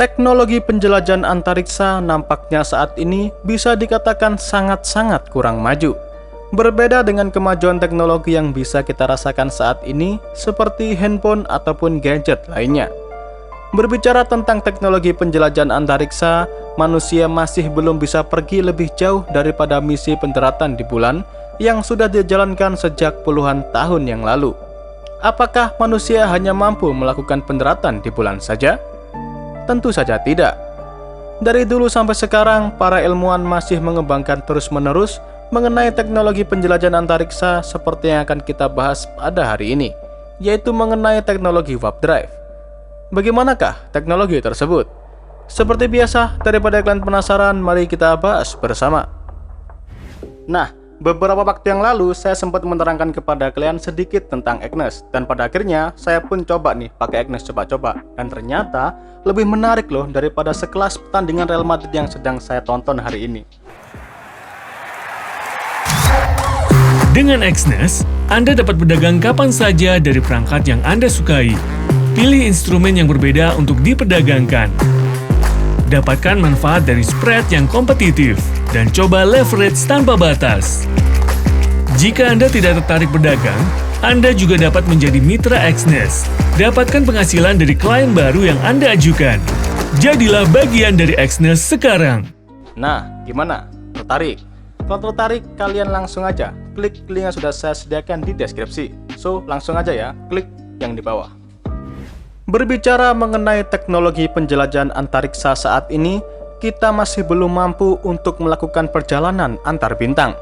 Teknologi penjelajahan antariksa nampaknya saat ini bisa dikatakan sangat-sangat kurang maju. Berbeda dengan kemajuan teknologi yang bisa kita rasakan saat ini, seperti handphone ataupun gadget lainnya. Berbicara tentang teknologi penjelajahan antariksa, manusia masih belum bisa pergi lebih jauh daripada misi pendaratan di bulan yang sudah dijalankan sejak puluhan tahun yang lalu. Apakah manusia hanya mampu melakukan pendaratan di bulan saja? Tentu saja tidak. Dari dulu sampai sekarang, para ilmuwan masih mengembangkan terus-menerus mengenai teknologi penjelajahan antariksa seperti yang akan kita bahas pada hari ini, yaitu mengenai teknologi warp drive. Bagaimanakah teknologi tersebut? Seperti biasa, daripada kalian penasaran, mari kita bahas bersama. Nah, beberapa waktu yang lalu saya sempat menerangkan kepada kalian sedikit tentang Agnes, dan pada akhirnya saya pun coba nih pakai Agnes coba-coba, dan ternyata lebih menarik loh daripada sekelas pertandingan Real Madrid yang sedang saya tonton hari ini. Dengan Agnes, Anda dapat berdagang kapan saja dari perangkat yang Anda sukai. Pilih instrumen yang berbeda untuk diperdagangkan. Dapatkan manfaat dari spread yang kompetitif dan coba leverage tanpa batas. Jika Anda tidak tertarik berdagang, Anda juga dapat menjadi mitra Agnes. Dapatkan penghasilan dari klien baru yang Anda ajukan. Jadilah bagian dari Agnes sekarang. Nah, gimana? Tertarik? Kalau tertarik, kalian langsung aja klik link yang sudah saya sediakan di deskripsi. So, langsung aja ya, klik yang di bawah. Berbicara mengenai teknologi penjelajahan antariksa saat ini, kita masih belum mampu untuk melakukan perjalanan antar bintang.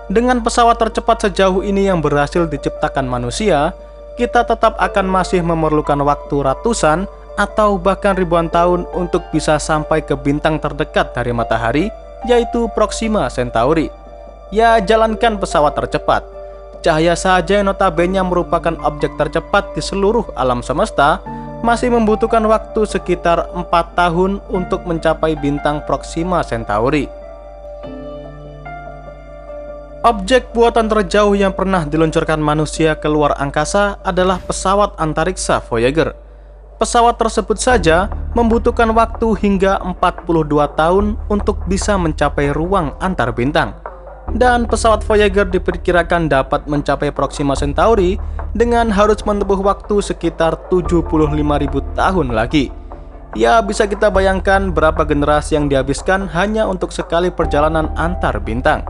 Dengan pesawat tercepat sejauh ini yang berhasil diciptakan manusia, kita tetap akan masih memerlukan waktu ratusan atau bahkan ribuan tahun untuk bisa sampai ke bintang terdekat dari matahari, yaitu Proxima Centauri. Ya, jalankan pesawat tercepat. Cahaya saja yang notabene merupakan objek tercepat di seluruh alam semesta, masih membutuhkan waktu sekitar 4 tahun untuk mencapai bintang Proxima Centauri. Objek buatan terjauh yang pernah diluncurkan manusia ke luar angkasa adalah pesawat antariksa Voyager. Pesawat tersebut saja membutuhkan waktu hingga 42 tahun untuk bisa mencapai ruang antar bintang. Dan pesawat Voyager diperkirakan dapat mencapai Proxima Centauri dengan harus menempuh waktu sekitar 75.000 tahun lagi. Ya, bisa kita bayangkan berapa generasi yang dihabiskan hanya untuk sekali perjalanan antar bintang.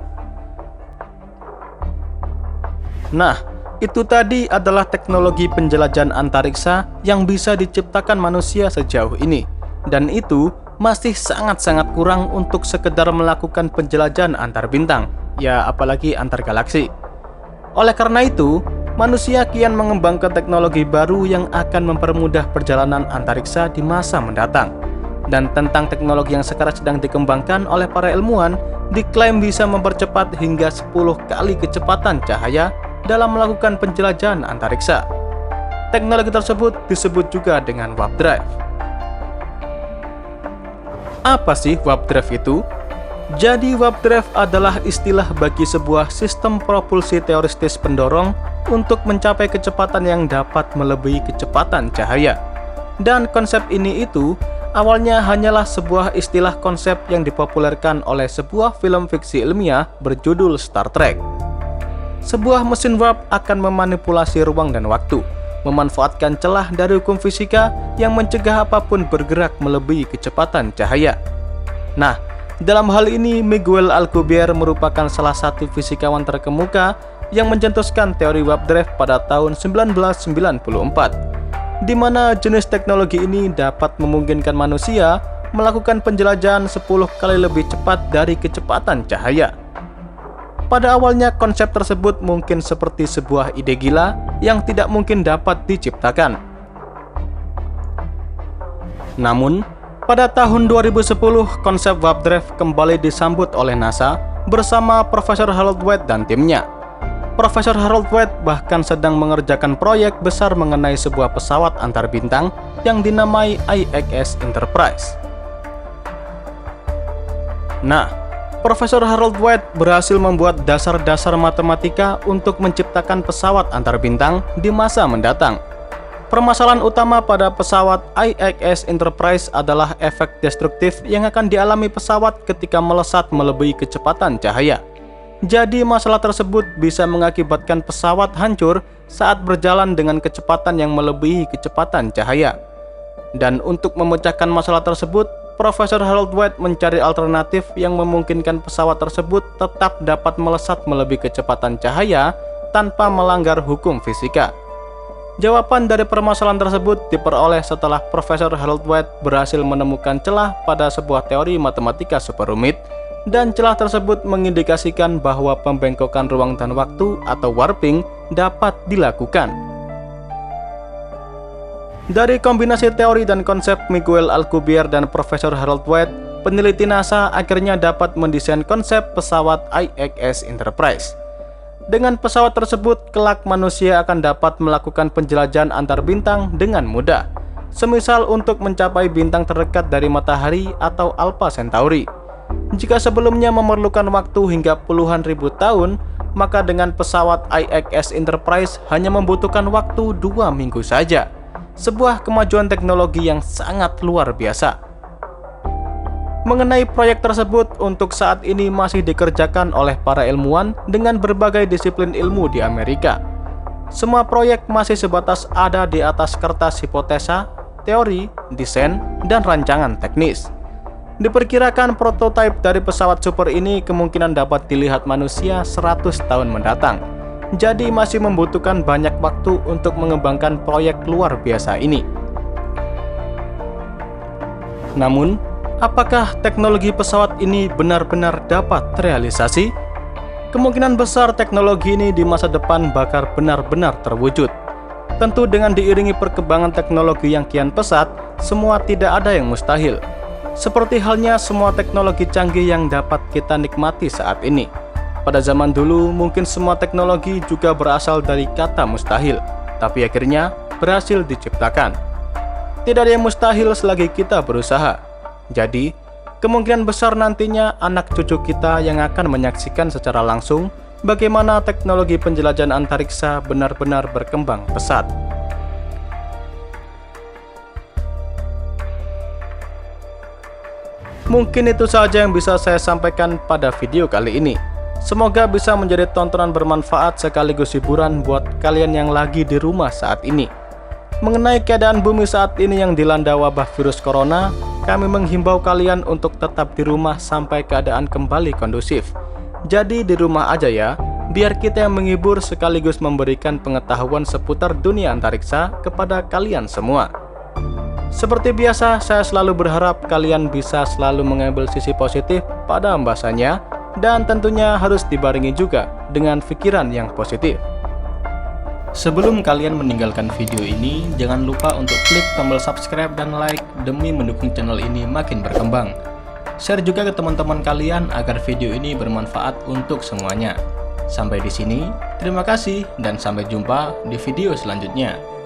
Nah, itu tadi adalah teknologi penjelajahan antariksa yang bisa diciptakan manusia sejauh ini. Dan itu masih sangat-sangat kurang untuk sekedar melakukan penjelajahan antar bintang. Ya, apalagi antar galaksi. Oleh karena itu, manusia kian mengembangkan teknologi baru yang akan mempermudah perjalanan antariksa di masa mendatang. Dan tentang teknologi yang sekarang sedang dikembangkan oleh para ilmuwan, diklaim bisa mempercepat hingga 10 kali kecepatan cahaya dalam melakukan penjelajahan antariksa. Teknologi tersebut disebut juga dengan warp drive. Apa sih warp drive itu? Jadi warp drive adalah istilah bagi sebuah sistem propulsi teoretis pendorong untuk mencapai kecepatan yang dapat melebihi kecepatan cahaya. Dan konsep ini awalnya hanyalah sebuah istilah konsep yang dipopulerkan oleh sebuah film fiksi ilmiah berjudul Star Trek. Sebuah mesin warp akan memanipulasi ruang dan waktu, memanfaatkan celah dari hukum fisika yang mencegah apapun bergerak melebihi kecepatan cahaya. Nah, dalam hal ini, Miguel Alcubierre merupakan salah satu fisikawan terkemuka yang mencetuskan teori warp drive pada tahun 1994, di mana jenis teknologi ini dapat memungkinkan manusia melakukan penjelajahan 10 kali lebih cepat dari kecepatan cahaya. Pada awalnya, konsep tersebut mungkin seperti sebuah ide gila yang tidak mungkin dapat diciptakan. Namun, pada tahun 2010, konsep warp drive kembali disambut oleh NASA bersama Profesor Harold White dan timnya. Profesor Harold White bahkan sedang mengerjakan proyek besar mengenai sebuah pesawat antar bintang yang dinamai IXS Enterprise. Nah, Profesor Harold White berhasil membuat dasar-dasar matematika untuk menciptakan pesawat antar bintang di masa mendatang. Permasalahan utama pada pesawat IXS Enterprise adalah efek destruktif yang akan dialami pesawat ketika melesat melebihi kecepatan cahaya. Jadi masalah tersebut bisa mengakibatkan pesawat hancur saat berjalan dengan kecepatan yang melebihi kecepatan cahaya. Dan untuk memecahkan masalah tersebut, Profesor Harold White mencari alternatif yang memungkinkan pesawat tersebut tetap dapat melesat melebihi kecepatan cahaya tanpa melanggar hukum fisika. Jawaban dari permasalahan tersebut diperoleh setelah Profesor Harold White berhasil menemukan celah pada sebuah teori matematika super rumit, dan celah tersebut mengindikasikan bahwa pembengkokan ruang dan waktu atau warping dapat dilakukan. Dari kombinasi teori dan konsep Miguel Alcubierre dan Profesor Harold White, peneliti NASA akhirnya dapat mendesain konsep pesawat IXS Enterprise. Dengan pesawat tersebut, kelak manusia akan dapat melakukan penjelajahan antar bintang dengan mudah, semisal untuk mencapai bintang terdekat dari matahari atau Alpha Centauri. Jika sebelumnya memerlukan waktu hingga puluhan ribu tahun, maka dengan pesawat IXS Enterprise hanya membutuhkan waktu 2 minggu saja. Sebuah kemajuan teknologi yang sangat luar biasa. Mengenai proyek tersebut, untuk saat ini masih dikerjakan oleh para ilmuwan dengan berbagai disiplin ilmu di Amerika. Semua proyek masih sebatas ada di atas kertas hipotesa, teori, desain, dan rancangan teknis. Diperkirakan prototipe dari pesawat super ini kemungkinan dapat dilihat manusia 100 tahun mendatang. Jadi masih membutuhkan banyak waktu untuk mengembangkan proyek luar biasa ini. Namun, apakah teknologi pesawat ini benar-benar dapat terrealisasi? Kemungkinan besar teknologi ini di masa depan bakal benar-benar terwujud. Tentu dengan diiringi perkembangan teknologi yang kian pesat, semua tidak ada yang mustahil. Seperti halnya semua teknologi canggih yang dapat kita nikmati saat ini. Pada zaman dulu, mungkin semua teknologi juga berasal dari kata mustahil, tapi akhirnya berhasil diciptakan. Tidak ada yang mustahil selagi kita berusaha. Jadi, kemungkinan besar nantinya anak cucu kita yang akan menyaksikan secara langsung bagaimana teknologi penjelajahan antariksa benar-benar berkembang pesat. Mungkin itu saja yang bisa saya sampaikan pada video kali ini. Semoga bisa menjadi tontonan bermanfaat sekaligus hiburan buat kalian yang lagi di rumah saat ini. Mengenai keadaan bumi saat ini yang dilanda wabah virus corona, kami menghimbau kalian untuk tetap di rumah sampai keadaan kembali kondusif. Jadi di rumah aja ya, biar kita yang menghibur sekaligus memberikan pengetahuan seputar dunia antariksa kepada kalian semua. Seperti biasa, saya selalu berharap kalian bisa selalu mengambil sisi positif pada pembahasannya, dan tentunya harus dibarengi juga dengan pikiran yang positif. Sebelum kalian meninggalkan video ini, jangan lupa untuk klik tombol subscribe dan like demi mendukung channel ini makin berkembang. Share juga ke teman-teman kalian agar video ini bermanfaat untuk semuanya. Sampai di sini, terima kasih dan sampai jumpa di video selanjutnya.